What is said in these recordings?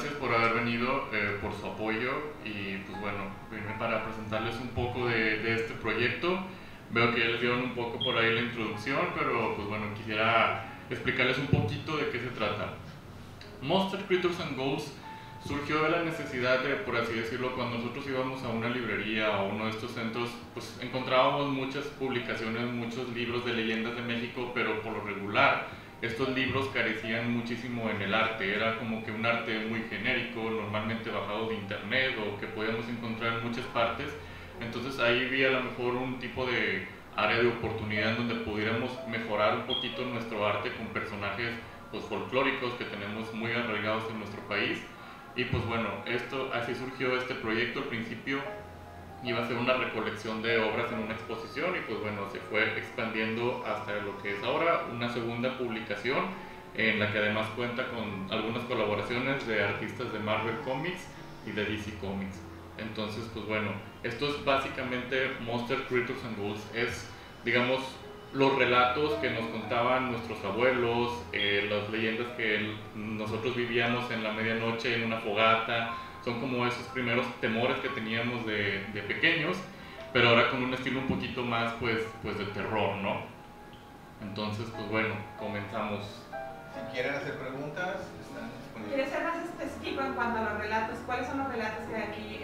gracias por haber venido, por su apoyo y pues bueno, vine para presentarles un poco de este proyecto. Veo que ya les dieron un poco por ahí la introducción, pero pues bueno, quisiera explicarles un poquito de qué se trata. Monster Creatures and Ghosts surgió de la necesidad de, por así decirlo, cuando nosotros íbamos a una librería o uno de estos centros, pues encontrábamos muchas publicaciones, muchos libros de leyendas de México, pero por lo regular estos libros carecían muchísimo en el arte, era como que un arte muy genérico, normalmente bajado de internet o que podíamos encontrar en muchas partes. Entonces ahí vi a lo mejor un tipo de área de oportunidad en donde pudiéramos mejorar un poquito nuestro arte con personajes pues folclóricos que tenemos muy arraigados en nuestro país. Y pues bueno, así surgió este proyecto. Al principio iba a ser una recolección de obras en una exposición y pues bueno, se fue expandiendo hasta lo que es ahora una segunda publicación en la que además cuenta con algunas colaboraciones de artistas de Marvel Comics y de DC Comics. Entonces pues bueno, esto es básicamente Monster Creatures and Ghouls, es digamos los relatos que nos contaban nuestros abuelos, las leyendas que nosotros vivíamos en la medianoche en una fogata. Son como esos primeros temores que teníamos de pequeños, pero ahora con un estilo un poquito más pues de terror, ¿no? Entonces pues bueno, comenzamos. Si quieren hacer preguntas, están disponibles. ¿Quieres ser más específico en cuanto a los relatos? ¿Cuáles son los relatos que aquí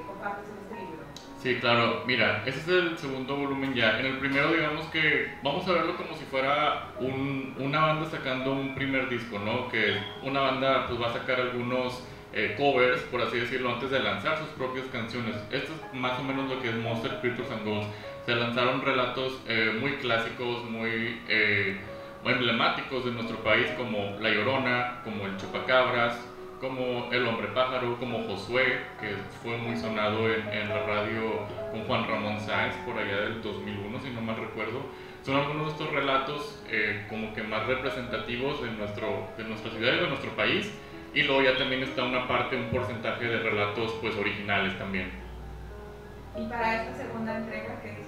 compartes en este libro? Sí, claro, mira, ese es el segundo volumen ya. En el primero digamos que vamos a verlo como si fuera una banda sacando un primer disco, ¿no? Que una banda pues va a sacar algunos covers, por así decirlo, antes de lanzar sus propias canciones. Esto es más o menos lo que es Monster Creatures and Ghosts. Se lanzaron relatos muy clásicos, muy emblemáticos de nuestro país, como La Llorona, como El Chupacabras, como El Hombre Pájaro, como Josué, que fue muy sonado en la radio con Juan Ramón Sáenz por allá del 2001, si no mal recuerdo. Son algunos de estos relatos como que más representativos de nuestra ciudad y de nuestro país. Y luego ya también está un porcentaje de relatos pues originales también. ¿Y para esta segunda entrega qué dices?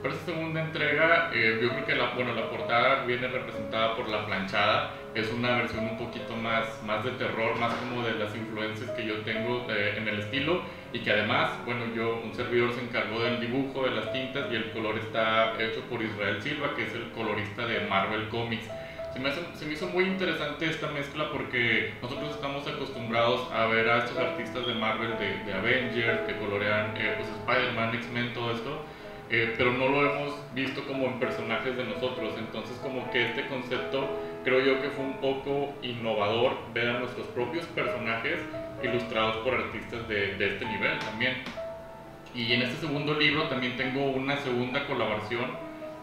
Para esta segunda entrega yo creo que la portada viene representada por La Planchada. Es una versión un poquito más de terror, más como de las influencias que yo tengo en el estilo. Y que además, bueno, un servidor se encargó del dibujo, de las tintas y el color está hecho por Israel Silva, que es el colorista de Marvel Comics. Se me hizo muy interesante esta mezcla porque nosotros estamos acostumbrados a ver a estos artistas de Marvel, de Avengers, que colorean pues Spider-Man, X-Men, todo esto, pero no lo hemos visto como en personajes de nosotros. Entonces como que este concepto creo yo que fue un poco innovador, ver a nuestros propios personajes ilustrados por artistas de este nivel también. Y en este segundo libro también tengo una segunda colaboración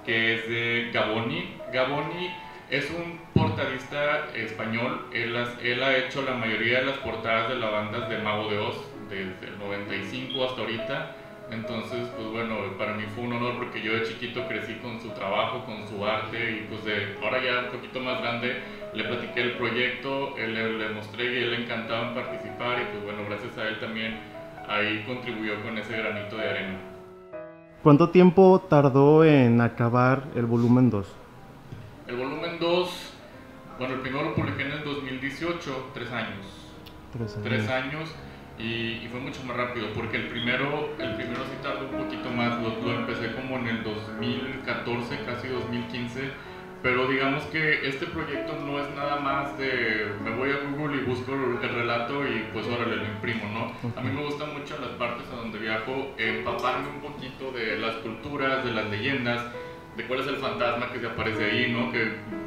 que es de Gaboni. Gaboni es un portadista español. Él ha hecho la mayoría de las portadas de las bandas de Mago de Oz desde el 95 hasta ahorita. Entonces pues bueno, para mí fue un honor porque yo de chiquito crecí con su trabajo, con su arte, y pues ahora ya un poquito más grande le platiqué el proyecto, le mostré y él encantado en participar, y pues bueno, gracias a él también ahí contribuyó con ese granito de arena. ¿Cuánto tiempo tardó en acabar el volumen 2? El volumen 2, bueno, el primero lo publiqué en el 2018, 3 años. 3 años y fue mucho más rápido porque el primero sí tardó un poquito más, lo empecé como en el 2014, casi 2015, pero digamos que este proyecto no es nada más de me voy a Google y busco el relato y pues órale, lo imprimo, ¿no? A mí me gustan mucho las partes a donde viajo, empaparme un poquito de las culturas, de las leyendas, de cuál es el fantasma que se aparece ahí, ¿no?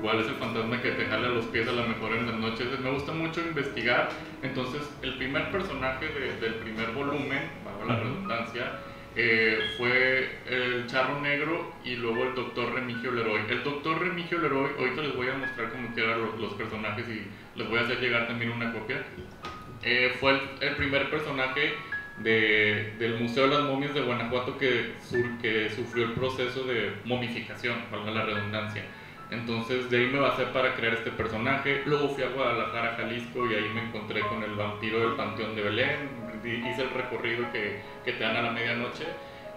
Cuál es el fantasma que te jala los pies a lo mejor en las noches. Me gusta mucho investigar. Entonces el primer personaje del primer volumen, bajo la redundancia, fue el Charro Negro y luego el Dr. Remigio Leroy. El Dr. Remigio Leroy, ahorita les voy a mostrar cómo quedan los personajes y les voy a hacer llegar también una copia. Fue el primer personaje del Museo de las Momias de Guanajuato que sufrió el proceso de momificación, valga la redundancia. Entonces de ahí me basé para crear este personaje. Luego fui a Guadalajara, Jalisco, y ahí me encontré con el vampiro del Panteón de Belén. Hice el recorrido que te dan a la medianoche.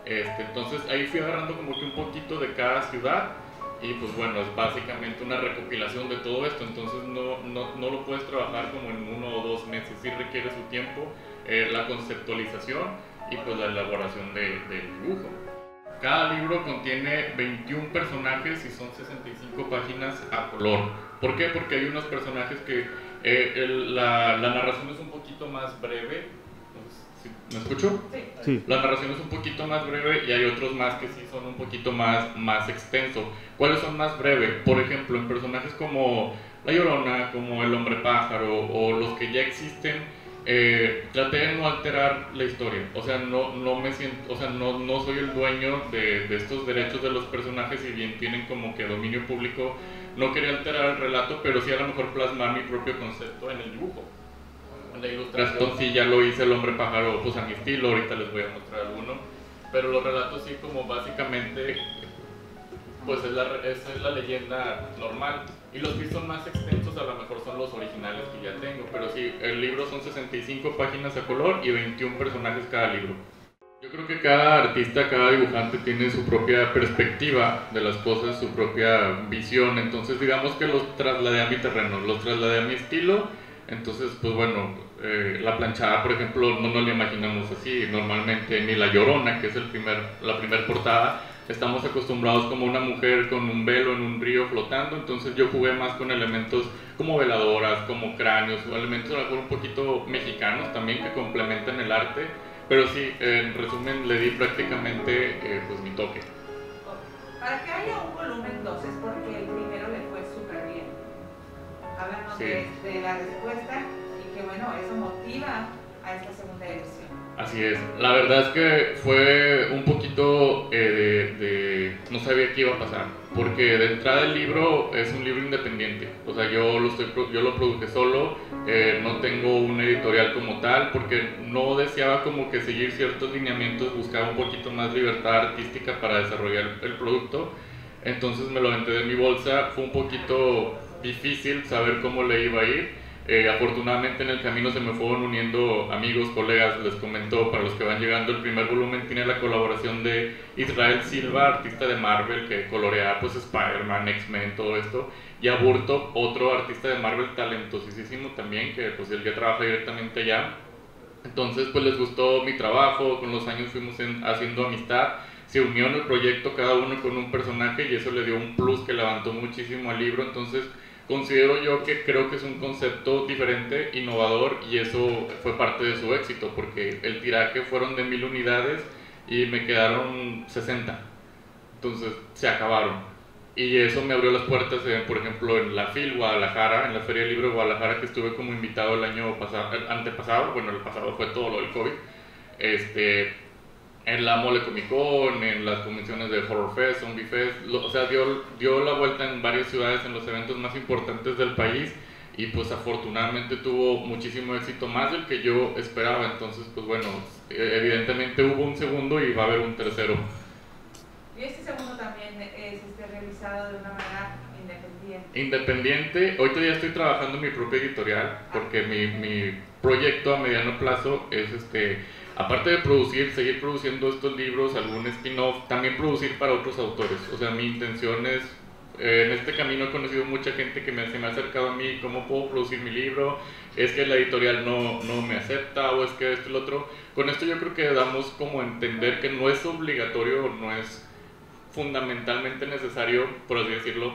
Entonces ahí fui agarrando como que un poquito de cada ciudad y pues bueno, es básicamente una recopilación de todo esto, entonces no lo puedes trabajar como en 1 o 2 meses, sí requiere su tiempo, la conceptualización y pues la elaboración del dibujo. Cada libro contiene 21 personajes y son 65 páginas a color. ¿Por qué? Porque hay unos personajes que la narración es un poquito más breve. ¿Me escucho? Sí. La narración es un poquito más breve y hay otros más que sí son un poquito más extensos. ¿Cuáles son más breves? Por ejemplo, en personajes como La Llorona, como El Hombre Pájaro o los que ya existen, traté de no alterar la historia. O sea, no me siento, o sea, no soy el dueño de estos derechos de los personajes, si bien tienen como que dominio público. No quería alterar el relato, pero sí a lo mejor plasmar mi propio concepto en el dibujo. En la ilustración sí ya lo hice El Hombre Pájaro pues a mi estilo, ahorita les voy a mostrar alguno, pero los relatos sí como básicamente pues esa es la leyenda normal, y los que son más extensos a lo mejor son los originales que ya tengo, pero sí, el libro son 65 páginas a color y 21 personajes cada libro. Yo creo que cada artista, cada dibujante tiene su propia perspectiva de las cosas, su propia visión, entonces digamos que los trasladé a mi terreno, los trasladé a mi estilo. Entonces, pues bueno, la planchada, por ejemplo, no nos la imaginamos así. Normalmente ni La Llorona, que es la primer portada, estamos acostumbrados como una mujer con un velo en un río flotando. Entonces yo jugué más con elementos como veladoras, como cráneos, o elementos a lo mejor un poquito mexicanos también que complementan el arte. Pero sí, en resumen, le di prácticamente pues mi toque. Para que haya un volumen 2 es porque el primero le fue súper bien. Háblanos Sí. de la respuesta y que bueno, eso motiva a esta segunda edición. Así es, la verdad es que fue un poquito no sabía qué iba a pasar, porque de entrada el libro es un libro independiente, o sea, yo lo produje solo, no tengo un editorial como tal, porque no deseaba como que seguir ciertos lineamientos, buscaba un poquito más libertad artística para desarrollar el producto, entonces me lo aventé de mi bolsa, fue un poquito difícil saber cómo le iba a ir. Afortunadamente en el camino se me fueron uniendo amigos, colegas, les comento para los que van llegando, el primer volumen tiene la colaboración de Israel Silva, artista de Marvel que colorea pues Spider-Man, X-Men, todo esto, y a Burto, otro artista de Marvel talentosísimo también, que pues él ya trabaja directamente allá. Entonces pues les gustó mi trabajo, con los años fuimos haciendo amistad, se unió en el proyecto cada uno con un personaje y eso le dio un plus que levantó muchísimo al libro. Entonces considero yo que creo que es un concepto diferente, innovador, y eso fue parte de su éxito, porque el tiraje fueron de 1000 unidades y me quedaron 60, entonces se acabaron. Y eso me abrió las puertas, por ejemplo, en la FIL Guadalajara, en la Feria del Libro de Guadalajara, que estuve como invitado el año pasado, el antepasado, bueno, el pasado fue todo lo del COVID, en la Mole Comic Con, en las convenciones de Horror Fest, Zombie Fest, o sea, dio la vuelta en varias ciudades, en los eventos más importantes del país, y pues afortunadamente tuvo muchísimo éxito, más del que yo esperaba. Entonces pues bueno, evidentemente hubo un segundo y va a haber un tercero. Y este segundo también es realizado de una manera independiente. Independiente, ahorita ya estoy trabajando en mi propia editorial, porque mi proyecto a mediano plazo es aparte de seguir produciendo estos libros, algún spin-off, también producir para otros autores. O sea, mi intención es, en este camino he conocido mucha gente que se me ha acercado a mí, ¿cómo puedo producir mi libro? Es que la editorial no me acepta, o es que esto y lo otro. Con esto yo creo que damos como a entender que no es obligatorio, no es fundamentalmente necesario, por así decirlo,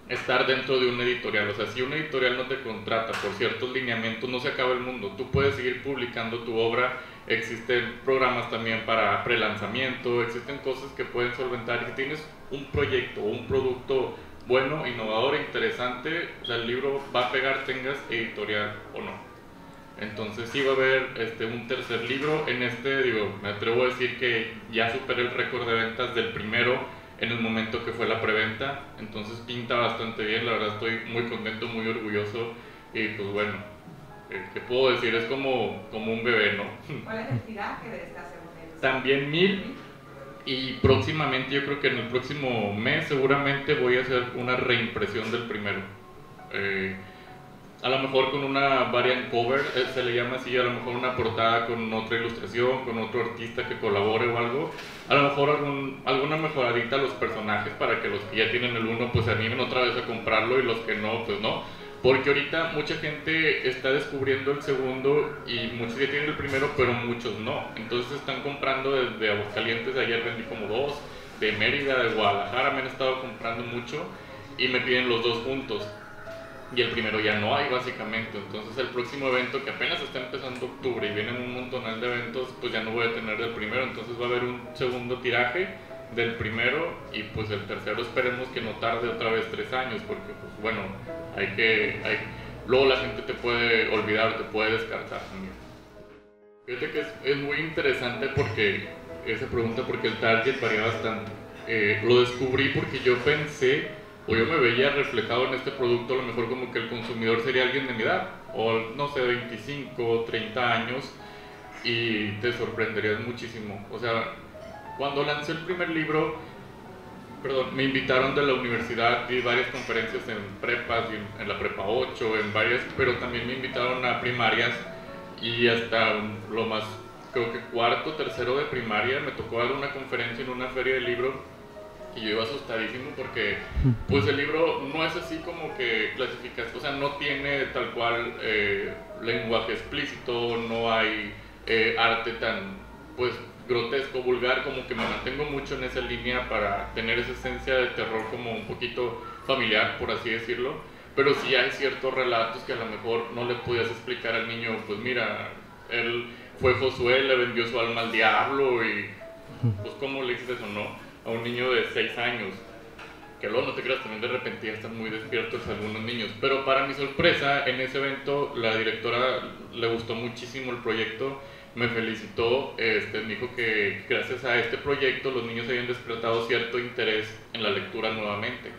estar dentro de una editorial. O sea, si una editorial no te contrata por ciertos lineamientos, no se acaba el mundo. Tú puedes seguir publicando tu obra. Existen programas también para prelanzamiento, existen cosas que pueden solventar. Si tienes un proyecto o un producto bueno, innovador, interesante, o sea, el libro va a pegar, tengas editorial o no. Entonces sí va a haber un tercer libro. En me atrevo a decir que ya superé el récord de ventas del primero en el momento que fue la preventa. Entonces pinta bastante bien, la verdad estoy muy contento, muy orgulloso. Y pues bueno, ¿qué puedo decir? Es como un bebé, ¿no? ¿Cuál es el tiraje de esta segunda edición? También 1000, y próximamente, yo creo que en el próximo mes seguramente voy a hacer una reimpresión del primero. a lo mejor con una variant cover, se le llama así, a lo mejor una portada con otra ilustración, con otro artista que colabore o algo, a lo mejor alguna mejoradita a los personajes para que los que ya tienen el 1 pues se animen otra vez a comprarlo y los que no, pues no. Porque ahorita mucha gente está descubriendo el segundo y muchos ya tienen el primero, pero muchos no. Entonces están comprando desde Aguascalientes, ayer vendí como 2, de Mérida, de Guadalajara me han estado comprando mucho y me piden los 2 juntos. Y el primero ya no hay básicamente, entonces el próximo evento que apenas está empezando octubre y vienen un montonal de eventos, pues ya no voy a tener del primero, entonces va a haber un segundo tiraje del primero y pues el tercero esperemos que no tarde otra vez 3 años, porque pues bueno, luego la gente te puede olvidar, te puede descartar también. Fíjate que es muy interesante porque, esa pregunta, porque el target varía bastante. Lo descubrí porque yo pensé, o yo me veía reflejado en este producto, a lo mejor como que el consumidor sería alguien de mi edad, o no sé, 25, 30 años, y te sorprenderías muchísimo. O sea, cuando lancé el primer libro, me invitaron de la universidad, di varias conferencias en prepas, en la prepa 8, en varias, pero también me invitaron a primarias, y hasta lo más, creo que cuarto, tercero de primaria, me tocó dar una conferencia en una feria de libro. Y yo iba asustadísimo porque pues el libro no es así como que clasificas, o sea, no tiene tal cual lenguaje explícito, no hay arte tan pues grotesco, vulgar, como que me mantengo mucho en esa línea para tener esa esencia de terror como un poquito familiar, por así decirlo, pero sí hay ciertos relatos que a lo mejor no le podías explicar al niño, pues mira, él fue Josué, le vendió su alma al diablo y pues cómo le dices eso, ¿no? A un niño de 6 años, que luego no te creas, también de repente ya están muy despiertos algunos niños, pero para mi sorpresa, en ese evento la directora le gustó muchísimo el proyecto, me felicitó, me dijo que gracias a este proyecto los niños habían despertado cierto interés en la lectura nuevamente.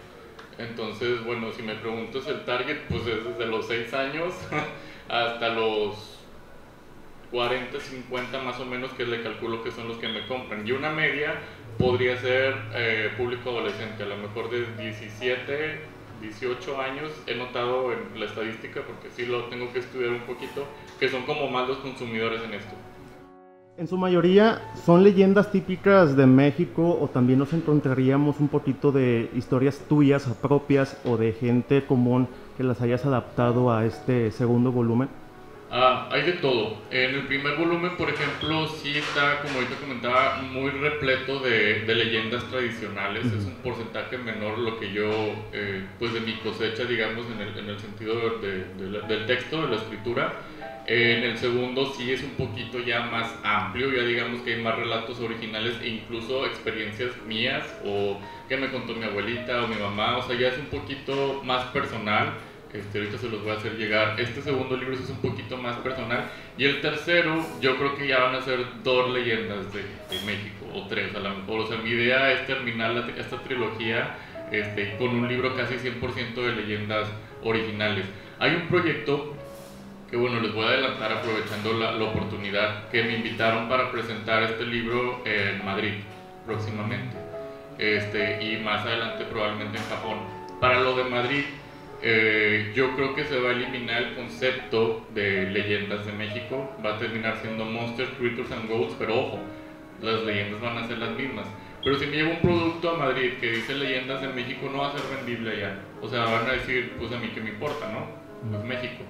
Entonces, bueno, si me preguntas el target, pues es desde los 6 años hasta los 40, 50 más o menos, que le calculo que son los que me compran, y una media podría ser público adolescente, a lo mejor de 17, 18 años, he notado en la estadística, porque sí lo tengo que estudiar un poquito, que son como más los consumidores en esto. En su mayoría son leyendas típicas de México, o también nos encontraríamos un poquito de historias tuyas propias o de gente común que las hayas adaptado a este segundo volumen. Hay de todo. En el primer volumen, por ejemplo, sí está, como ahorita comentaba, muy repleto de leyendas tradicionales. Es un porcentaje menor lo que yo, pues de mi cosecha, digamos, en el sentido del texto, de la escritura. En el segundo sí es un poquito ya más amplio, ya digamos que hay más relatos originales e incluso experiencias mías o que me contó mi abuelita o mi mamá, o sea, ya es un poquito más personal. Ahorita se los voy a hacer llegar. Este segundo libro es un poquito más personal, y el tercero yo creo que ya van a ser 2 leyendas de México, o 3 a lo mejor. O sea, mi idea es terminar esta trilogía con un libro casi 100% de leyendas originales. Hay un proyecto que, bueno, les voy a adelantar aprovechando la oportunidad, que me invitaron para presentar este libro en Madrid próximamente, y más adelante probablemente en Japón. Para lo de Madrid, yo creo que se va a eliminar el concepto de leyendas de México, va a terminar siendo Monsters, Creatures and Ghosts, pero ojo, las leyendas van a ser las mismas. Pero si me llevo un producto a Madrid que dice leyendas de México, no va a ser vendible allá. O sea, van a decir, pues a mí qué me importa, ¿no? Es México.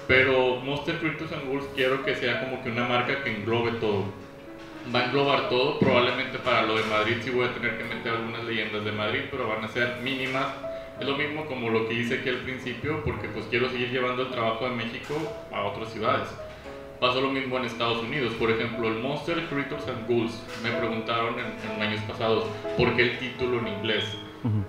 Pero Monsters, Creatures and Ghosts quiero que sea como que una marca que englobe todo. Va a englobar todo, probablemente para lo de Madrid sí voy a tener que meter algunas leyendas de Madrid, pero van a ser mínimas. Es lo mismo como lo que hice aquí al principio, porque pues quiero seguir llevando el trabajo de México a otras ciudades. Pasó lo mismo en Estados Unidos, por ejemplo, el Monsters, Creatures and Ghouls. Me preguntaron en años pasados, ¿por qué el título en inglés?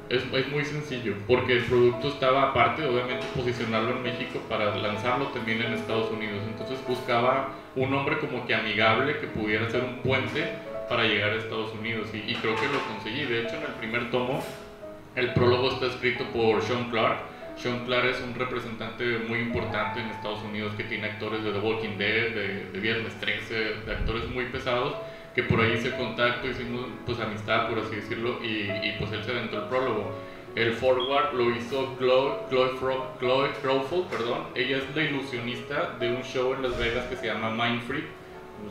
Es muy sencillo, porque el producto estaba aparte, obviamente posicionarlo en México para lanzarlo también en Estados Unidos. Entonces buscaba un nombre como que amigable, que pudiera ser un puente para llegar a Estados Unidos, y creo que lo conseguí. De hecho, en el primer tomo, el prólogo está escrito por Sean Clark. Sean Clark es un representante muy importante en Estados Unidos que tiene actores de The Walking Dead, de Viernes 13, de actores muy pesados, que por ahí hice contacto, hicimos pues amistad, por así decirlo, y pues él se aventó el prólogo. El forward lo hizo Chloe Crawford, perdón. Ella es la ilusionista de un show en Las Vegas que se llama Mind Freak.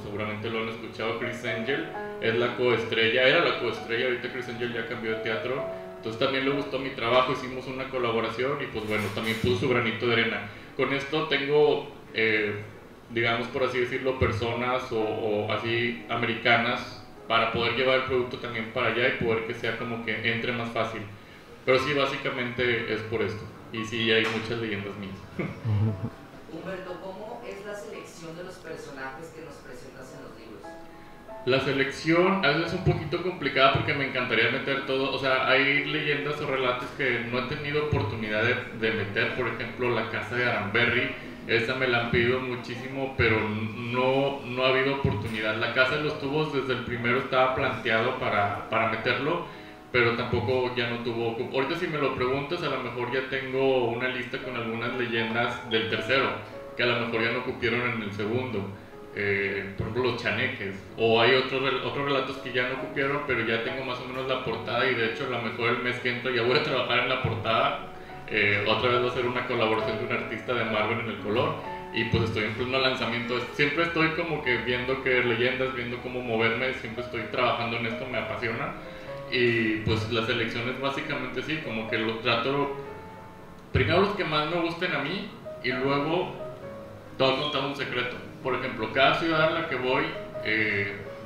Seguramente lo han escuchado. Chris Angel es la coestrella, era la coestrella, ahorita Chris Angel ya cambió de teatro. Entonces también le gustó mi trabajo, hicimos una colaboración y pues bueno, también puso su granito de arena. Con esto tengo, digamos por así decirlo, personas o así americanas para poder llevar el producto también para allá y poder que sea como que entre más fácil. Pero sí, básicamente es por esto. Y sí, hay muchas leyendas mías. Humberto, ¿cómo es la selección de los personajes que nos presentas en los libros? La selección a veces es un poquito complicada porque me encantaría meter todo. O sea, hay leyendas o relatos que no he tenido oportunidad de meter. Por ejemplo, La Casa de Aranberry. Esa me la han pedido muchísimo, pero no ha habido oportunidad. La Casa de los Tubos desde el primero estaba planteado para meterlo, pero tampoco ya no tuvo. Ahorita si me lo preguntas, a lo mejor ya tengo una lista con algunas leyendas del tercero, que a lo mejor ya no cupieron en el segundo. Por ejemplo, los chaneques. O hay otros relatos que ya no cupieron, pero ya tengo más o menos la portada y de hecho a lo mejor el mes que entra ya voy a trabajar en la portada. Otra vez va a ser una colaboración de un artista de Marvel en el color. Y pues estoy en pleno lanzamiento. Siempre estoy como que viendo que leyendas, viendo cómo moverme, siempre estoy trabajando en esto, me apasiona. Y pues la selección es básicamente así, como que lo trato primero los que más me gusten a mí y luego te voy a contar un secreto. Por ejemplo, cada ciudad a la que voy,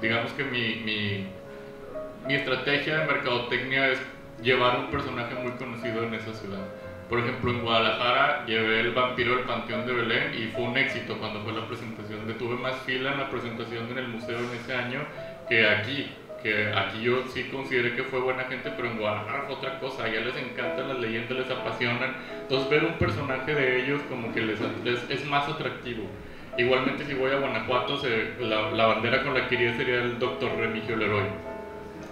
digamos que mi estrategia de mercadotecnia es llevar un personaje muy conocido en esa ciudad. Por ejemplo, en Guadalajara llevé el vampiro del Panteón de Belén y fue un éxito cuando fue la presentación. Tuve más fila en la presentación en el museo en ese año que aquí yo sí consideré que fue buena gente, pero en Guadalajara fue otra cosa. Ya les encantan las leyendas, les apasionan. Entonces ver un personaje de ellos como que es más atractivo. Igualmente si voy a Guanajuato, la bandera con la que iría sería el Dr. Remigio Leroy.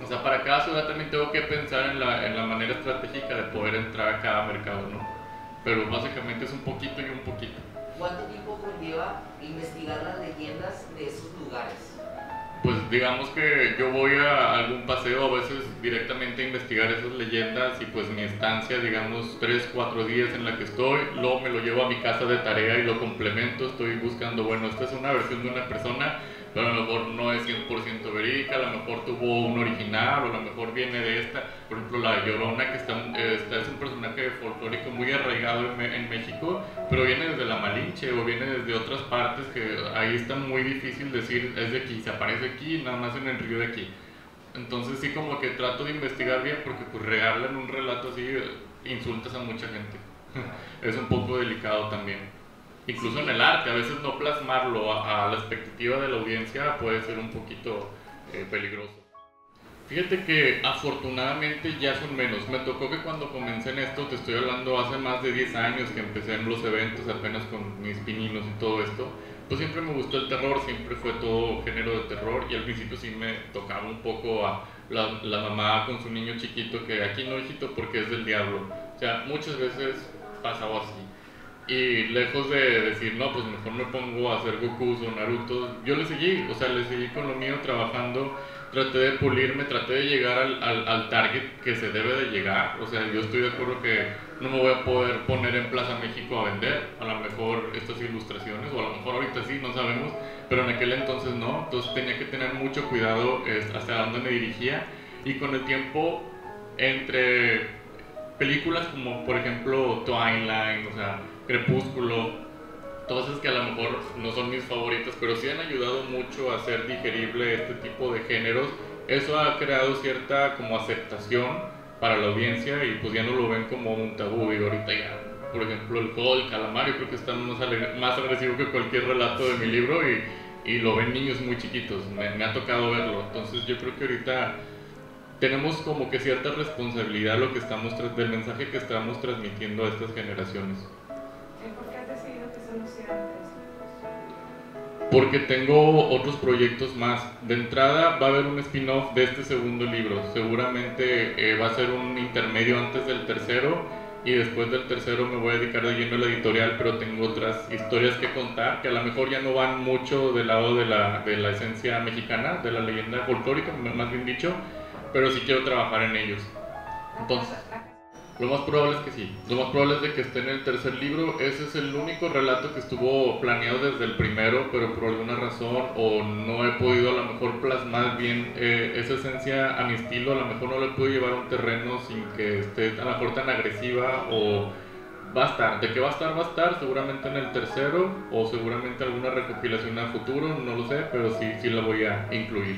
O sea, para cada ciudad también tengo que pensar en la manera estratégica de poder entrar a cada mercado, ¿no? Pero básicamente es un poquito y un poquito. ¿Cuánto tiempo conlleva investigar las leyendas de esos lugares? Pues digamos que yo voy a algún paseo, a veces directamente a investigar esas leyendas y pues mi estancia, digamos 3-4 días en la que estoy, luego me lo llevo a mi casa de tarea y lo complemento, estoy buscando, bueno, esta es una versión de una persona, pero a lo mejor no es 100% verídica, a lo mejor tuvo un original o a lo mejor viene de esta, por ejemplo la Llorona que es un personaje folclórico muy arraigado en México, pero viene desde la Malinche o viene desde otras partes que ahí está muy difícil decir es de aquí, se aparece aquí, nada más en el río de aquí. Entonces sí como que trato de investigar bien porque pues regarla en un relato así insultas a mucha gente. Es un poco delicado también. Incluso en el arte, a veces no plasmarlo a la expectativa de la audiencia puede ser un poquito peligroso. Fíjate que afortunadamente ya son menos. Me tocó que cuando comencé en esto, te estoy hablando hace más de 10 años que empecé en los eventos apenas con mis pininos y todo esto, pues siempre me gustó el terror, siempre fue todo género de terror y al principio sí me tocaba un poco a la mamá con su niño chiquito que aquí no, hijito, porque es del diablo. O sea, muchas veces pasaba así. Y lejos de decir, no, pues mejor me pongo a hacer Gokus o Naruto, yo le seguí con lo mío trabajando, traté de pulirme, traté de llegar al target que se debe de llegar. O sea, yo estoy de acuerdo que no me voy a poder poner en Plaza México a vender, a lo mejor estas ilustraciones, o a lo mejor ahorita sí, no sabemos, pero en aquel entonces no, entonces tenía que tener mucho cuidado hacia dónde me dirigía, y con el tiempo, entre películas como por ejemplo Twilight, o sea, Crepúsculo, todas esas que a lo mejor no son mis favoritas, pero sí han ayudado mucho a hacer digerible este tipo de géneros. Eso ha creado cierta como aceptación para la audiencia y pues ya no lo ven como un tabú. Y ahorita ya, por ejemplo, el juego del calamar, yo creo que está más agresivo que cualquier relato de mi libro y lo ven niños muy chiquitos, me ha tocado verlo. Entonces yo creo que ahorita tenemos como que cierta responsabilidad del mensaje que estamos transmitiendo a estas generaciones. ¿Por qué has decidido que solo sean 3 libros? Porque tengo otros proyectos más. De entrada va a haber un spin-off de este segundo libro. Seguramente va a ser un intermedio antes del tercero y después del tercero me voy a dedicar de lleno a la editorial, pero tengo otras historias que contar que a lo mejor ya no van mucho del lado de la esencia mexicana, de la leyenda folclórica, más bien dicho, pero sí quiero trabajar en ellos. Entonces, Lo más probable es que sí. Lo más probable es de que esté en el tercer libro. Ese es el único relato que estuvo planeado desde el primero, pero por alguna razón o no he podido a lo mejor plasmar bien esa esencia a mi estilo. A lo mejor no le puedo llevar a un terreno sin que esté a lo mejor tan agresiva o va a estar. De que va a estar seguramente en el tercero o seguramente alguna recopilación a futuro, no lo sé, pero sí la voy a incluir.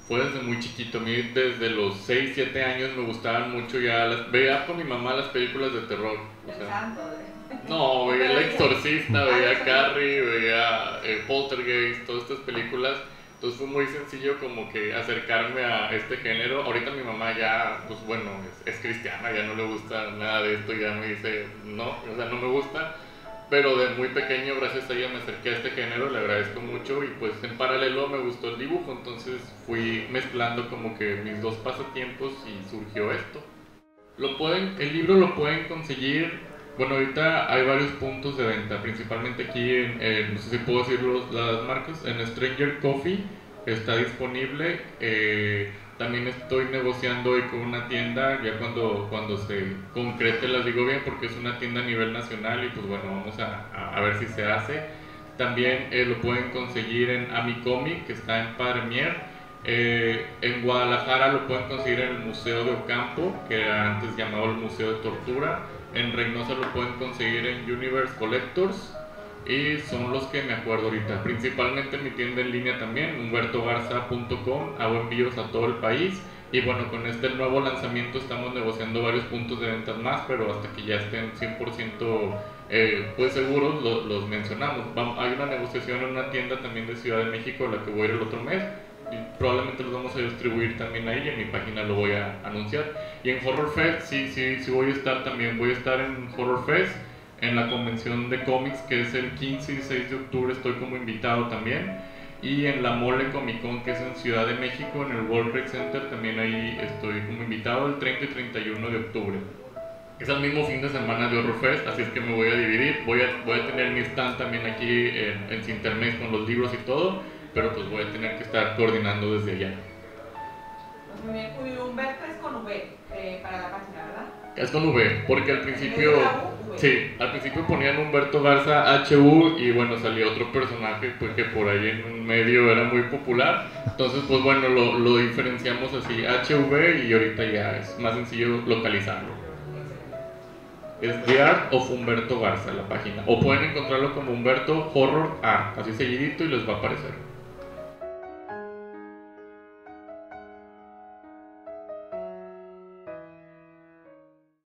Fue desde muy chiquito, a mí desde los 6, 7 años me gustaban mucho veía con mi mamá las películas de terror. O sea, no, veía El Exorcista, veía Carrie, veía Poltergeist, todas estas películas. Entonces fue muy sencillo como que acercarme a este género. Ahorita mi mamá ya, pues bueno, es cristiana, ya no le gusta nada de esto, ya me dice, no, o sea, no me gusta. Pero de muy pequeño, gracias a ella, me acerqué a este género, le agradezco mucho y pues en paralelo me gustó el dibujo, entonces fui mezclando como que mis dos pasatiempos y surgió esto. El libro lo pueden conseguir, bueno, ahorita hay varios puntos de venta, principalmente aquí no sé si puedo decir las marcas, en Stranger Coffee está disponible. También estoy negociando hoy con una tienda, ya cuando se concrete las digo bien, porque es una tienda a nivel nacional y pues bueno, vamos a ver si se hace. También lo pueden conseguir en Amicomic, que está en Padre Mier. En Guadalajara lo pueden conseguir en el Museo de Ocampo, que era antes llamado el Museo de Tortura. En Reynosa lo pueden conseguir en Universe Collectors. Y son los que me acuerdo ahorita, principalmente mi tienda en línea también, humbertogarza.com, hago envíos a todo el país y bueno, con este nuevo lanzamiento estamos negociando varios puntos de ventas más, pero hasta que ya estén 100% pues seguros los mencionamos. Hay una negociación en una tienda también de Ciudad de México a la que voy a ir el otro mes y probablemente los vamos a distribuir también ahí y en mi página lo voy a anunciar. Y en Horror Fest sí voy a estar también, voy a estar en Horror Fest, en la convención de cómics que es el 15 y 16 de octubre, estoy como invitado también, y en la Mole Comic Con que es en Ciudad de México, en el World Trade Center, también ahí estoy como invitado el 30 y 31 de octubre. Es el mismo fin de semana de Horror Fest, así es que me voy a dividir, voy a tener mi stand también aquí en Cintermex con los libros y todo, pero pues voy a tener que estar coordinando desde allá. Pues muy bien, Humberto es con V para la página, ¿verdad? Es con V, porque al principio, sí, al principio ponían Humberto Garza HU y bueno, salió otro personaje pues, que por ahí en un medio era muy popular, entonces pues bueno, lo diferenciamos así, HV, y ahorita ya es más sencillo localizarlo. Es The Art of Humberto Garza la página, o pueden encontrarlo como Humberto Horror Art, así seguidito y les va a aparecer.